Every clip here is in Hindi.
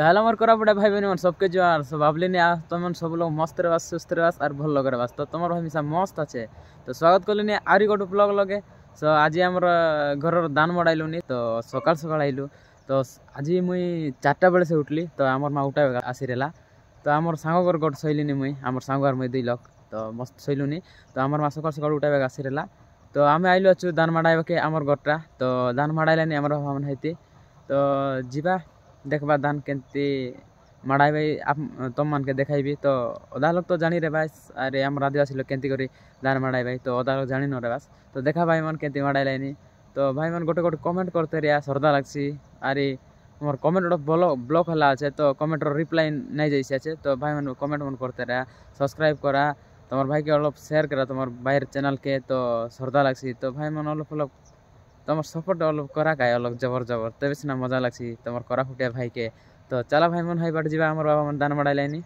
हेलो मोर कोरापुटा भाई बहन सबके जोहार सब भावली तुम सब लोग मस्त रहास सुस्थ रहास और भल लगे रहास तो तुम हमेशा मस्त अच्छे तो स्वागत कलुनी आरी गोटे ब्लॉग लगे सो आज आमर घर दान मड़ाइलुनी तो सकाल सकाल आइलु तो आज मुई 4टा बेले से उठली तो आमर माँ उठा आसीला तो आमर सांग घर गोटे शैलीनी मुई आमर सांग मुई 2 लोग तो मस्त शैलुनी तो आमर माँ सकाल सकाल उठा आसीला तो आम आइलु अच्छु दान मड़ाइबा के आमर घरटा तो दान मड़ाइलानी आमर भावन हैती तो जीवा देखबा दान केंती मड़ाई भाई आप तुम मन के देखाइबी तो अधा लोग तो जानी रे बास अरे हम आदिवासी लोग केंती करी दान मड़ाई भाई तो अधा लोग जानी न रे बास तो देखा भाई मन केंती मड़ाई लाइनी तो भाई मन गोटे गोटे कमेंट करते रिया श्रद्धा लागसी अरे मोर कमेंट गोटे ब्लॉक हला अच्छे तो कमेंट रिप्लाई नहीं जाइए अच्छे तो भाई मन कमेंट मन करते रहा सब्सक्राइब करा तुम्हार भाई के अलग शेयर करा तुम्हार भाई चैनल के तो श्रद्धा लागसी तो भाई मन अलग तुम सपोर्ट अलग करा का अलग जबर जबर तबे सीना मजा लगसी तुम करा फुटिया भाई के तो चला भाई मन हाई बाट जीवा आमर बाबा मन दान मड़ाई लाइनी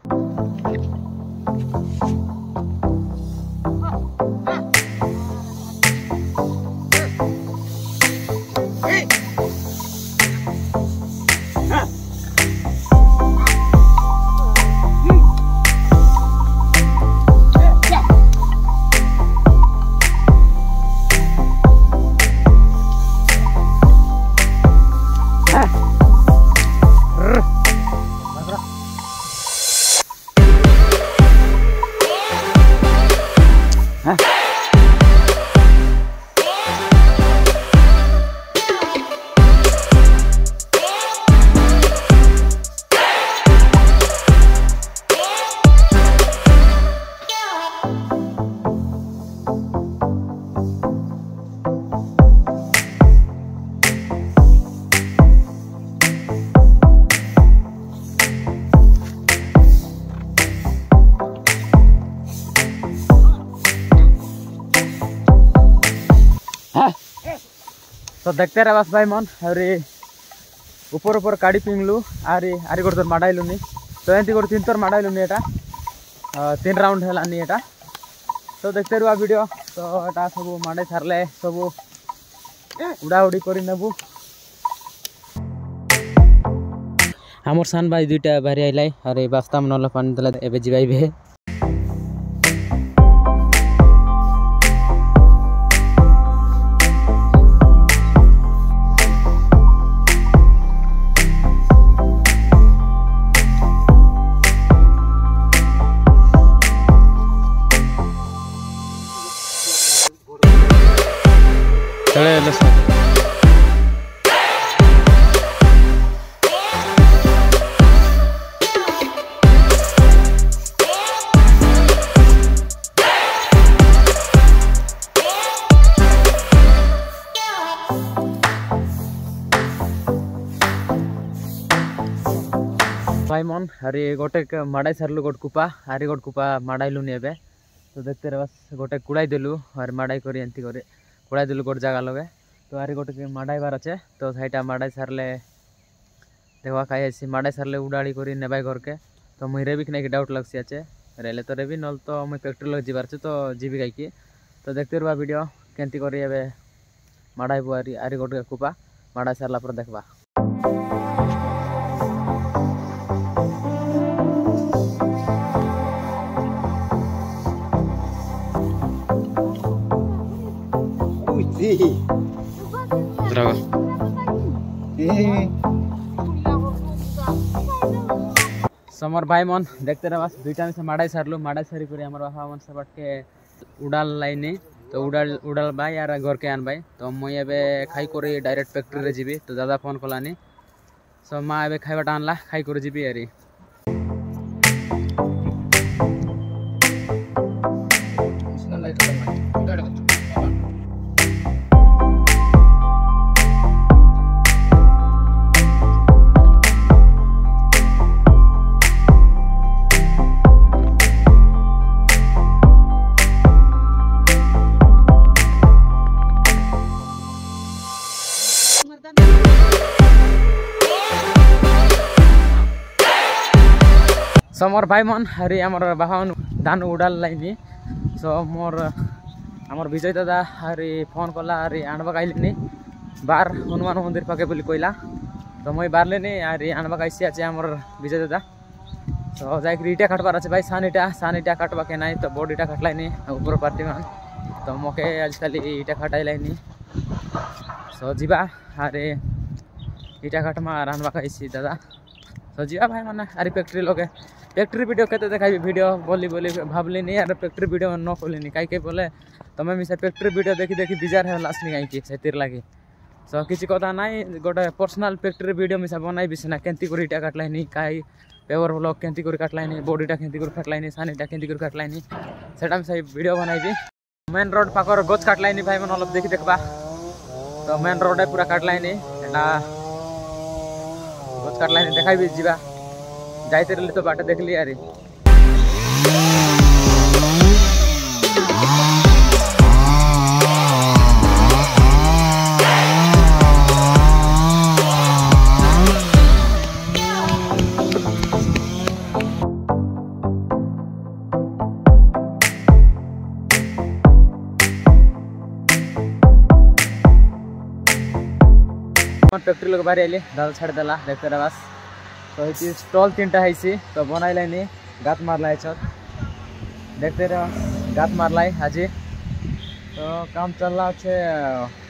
तो देखते रहे बस भाई मन अरे ऊपर ऊपर काड़ी पिंगलु आरी आरी गोटे थर मड़ाइलुनी तो एमती गोटे 3 थर मड़ाइलुनी एटा 3 राउंड हेलानी एटा तो देखते रुआ वीडियो तो एटा सब मड़ाई सारले सब उड़ा उड़ी करी नेबु हमर सान भाई 2टा बाहरी आइलाई अरे बास्ता मन ल पानी देला एबे जिबाइबे भाई मन अरे गोटे मड़ाई सारू गोटे कुपा अरे गोटे कुपा मड़ाइलुनी एबे तो देखते रहे बस गोटे कुड़ाई देलु और मड़ाई करी एंती करे कुड़ाई देलु गोटे जगह लगे तो अरे गोटे मड़ाइबार अच्छे तो सहीटा मड़ाई सारले देखा खाई मड़ाई सारले उड़ाड़ी करी नेबाई घर के तो मुई रेबी नहीं डाउट लगसी अच्छे रेले तो रेबी नल तो मुई फैक्ट्री लग जीवार तो जीवी गाई तो देखते रहा वीडियो केंती करी एबे मड़ाइबू आरी गोटे कुपा मड़ाई सारला पर देखबा समर भाई मन देखते रहे बस 2टा में से मड़ाई सारलु मड़ाई सारी कर बाबा मन सब के उड़ाल लाइनी तो उड़ाल भाई यार घर के आन भाई तो मुई एबे खाई कर डायरेक्ट फैक्ट्री रे जीबी तो दादा फोन कलानी सो माँ एबे खाइबाटा आनला खाई कर जीबी यारी समर भाई मन हरी आमर बाबा धान उड़ाल लाइनी सो मोर आमर विजय दादा हरी फोन कला हरी आनबाक आइलिनी बार हनुमान मंदिर पाके बोली कहला तो मुई बारलेनी हरी आनबाक आइसी आछे आमर विजय दादा सो जाइक इटा काटबार आछे भाई सानिटा काटबाके नाई तो बॉडीटा काटलाइनी ऊपर पार्टी मान तो मोके आजकल इटा काटाइलाइनी सो जीवा अरे इटा काटमा रानबाक आइसी दादा तो जीवा भाई माने अरे फैक्ट्री लगे फैक्ट्री वीडियो केते देखाबी वीडियो बोली बोली भाबलिनी यार फैक्ट्री वीडियो न खोलिनी काई बोले तमे मिसे फैक्ट्री वीडियो देखी देखी बिजार है लासनी काई सेतिर लागी सो किछि कथा नाई गोटे पर्सनल फैक्ट्री वीडियो मिसा बनाई बिसना केंती करी इटा काटलाइनी काई पेवर ब्लॉक केंती करी काटलाइनी बॉडीटा केंती करी काटलाइनी सानिटा केंती करी काटलाइनी सेटा मिसा वीडियो बनाइबी मेन रोड पाकर गच काटलाइनी भाई मन अलप देखी देखबा तो मेन रोड पूरा काटलाइनी एटा गच काटलाइनी देखाइबी जीवा जाइते रही तो बाटे देखली यारी फैक्ट्री लोग बाहर आइले दादा छाड़ देला देखते रह बस तो ये स्टॉल 3टा है तो बनाइलाइनी गात मारला छत देखते रह गात मारलाई आज तो काम चल रहा है